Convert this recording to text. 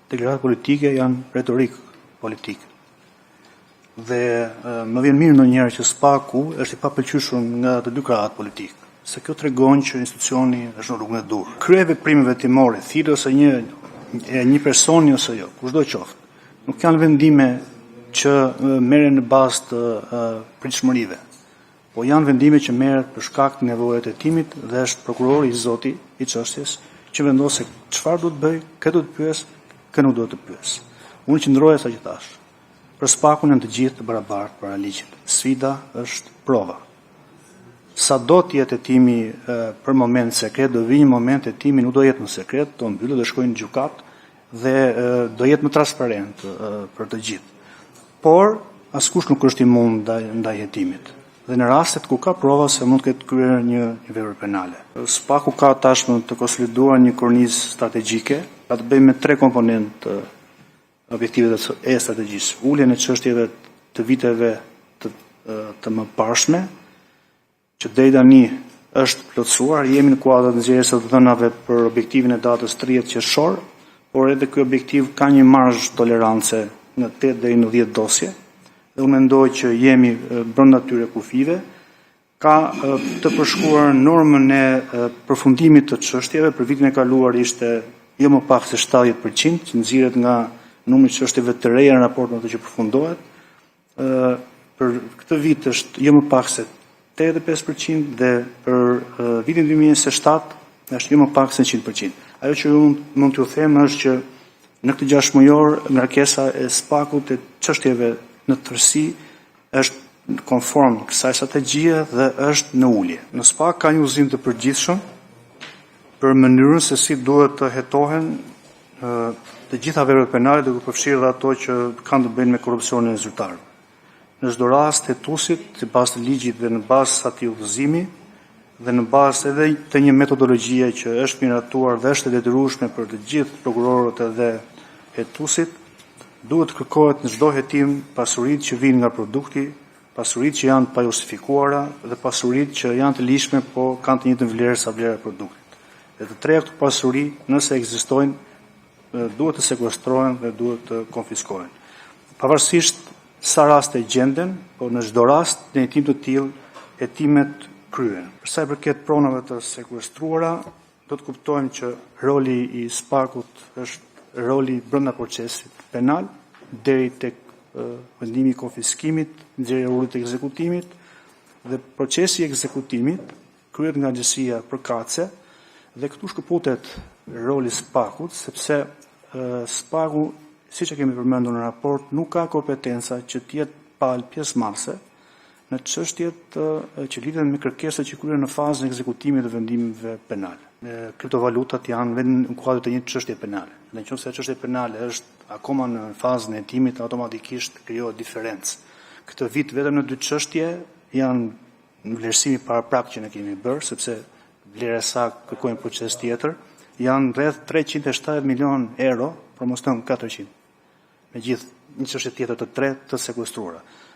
deklaratë politike janë retorik politik. Dhe më vjen mirë ndonjëherë që SPAK-u është i papëlqyeshur nga të dy krahat politik, se kjo tregon që institucioni është në rrugën e dur. Kryeveprimeve timore, thirrje ose një personi ose jo, kushdo qoftë, nuk janë vendime që merren në bazë të pritshmërive, po janë vendime që merret për shkak të nevojave të hetimit dhe është prokurori i zoti i çështjes që vendos se çfarë duhet bëj, kë duhet pyes, kë nuk duhet të pyes. Unë qëndroja sa që thash. Për SPAK-un janë të gjithë të barabartë para ligjit. Sfida është prova. Sa do të jetë hetimi për moment sekret, do vi një moment hetimi nuk do jetë në sekret, do mbyllet, do shkojnë në gjykat dhe do jetë më transparent për të gjithë. Por askush nuk është i mund ndaj hetimit. Dhe në rastet ku ka prova se mund të ketë kryer një vepër penale. SPAK-u ka tashmë të konsoliduar një kornizë strategjike, ka të bëjë me 3 komponentë objektive e strategjisë. Uljen e çështjeve të viteve të mëparshme, që deri tani është plotësuar, jemi në kuadër të nxjerrjes së dhënave për objektivin e datës 30 qershor, por edhe ky objektiv ka një marzh tolerance nga 8 deri në 10 dosje. Dhe unë mendoj që jemi brenda atyre kufive, ka të përshkruar normën e përfundimit të çështjeve, për vitin e kaluar ishte jo më pak se 70%, që nxirret nga numri i çështjeve të reja në raport me ato që përfundohet. Për këtë vit është jo më pak se 85% dhe për vitin 2027 është jo më pak se 100%. Ajo që unë mund t'ju them është që në këtë 6 mujor ngarkesa e SPAK-ut e çështjeve në tërësi është konform kësaj strategjie dhe është në ulje. Në SPAK ka një udhëzim të përgjithshëm për mënyrën se si duhet të hetohen të gjitha veprat penale, duke përfshirë dhe ato që kanë të bëjnë me korrupsionin e zyrtarëve. Në çdo rast hetuesit, sipas të ligjit dhe në bazë atij udhëzimi dhe në bazë edhe të një metodologjie që është miratuar dhe është e detyrueshme për të gjithë prokurorët edhe hetuesit, duhet kërkohet në çdo hetim pasuritë që vijnë nga produkti, pasuritë që janë pa justifikuara dhe pasuritë që janë të lishme po kanë të njëjtën vlerë sa vlera e produktit. Dhe të treja këto pasuri, nëse ekzistojnë, duhet të sekuestrohen dhe duhet të konfiskohen. Pavarësisht sa raste gjenden, por në çdo rast në hetim të tillë hetimet kryen. Për sa i përket pronave të sekuestruara, do të kuptojmë që roli i SPAK-ut është roli brenda procesit penal deri tek vendimi i konfiskimit, nxjerrja e urdhrit të ekzekutimit dhe procesi i ekzekutimit kryhet nga Agjencia përkatëse dhe këtu shkëputet roli i SPAK-ut sepse SPAK-u, siç e kemi përmendur në raport, nuk ka kompetenca që të jetë palë pjesëmarrëse në çështjet që lidhen me kërkesat që kryhen në fazën e ekzekutimit të vendimeve penale. Kriptovalutat janë vetëm në kuadër të një çështje penale. Dhe nëse çështja penale është akoma në fazën e hetimit, automatikisht krijohet diferencë. Këtë vit vetëm në 2 çështje janë vlerësimi paraprak që ne kemi bërë, sepse vlera e saktë kërkojnë proces tjetër, janë rreth 370 milion euro, por mos thënë 400. Me gjithë një çështje tjetër të tretë të sekuestruara.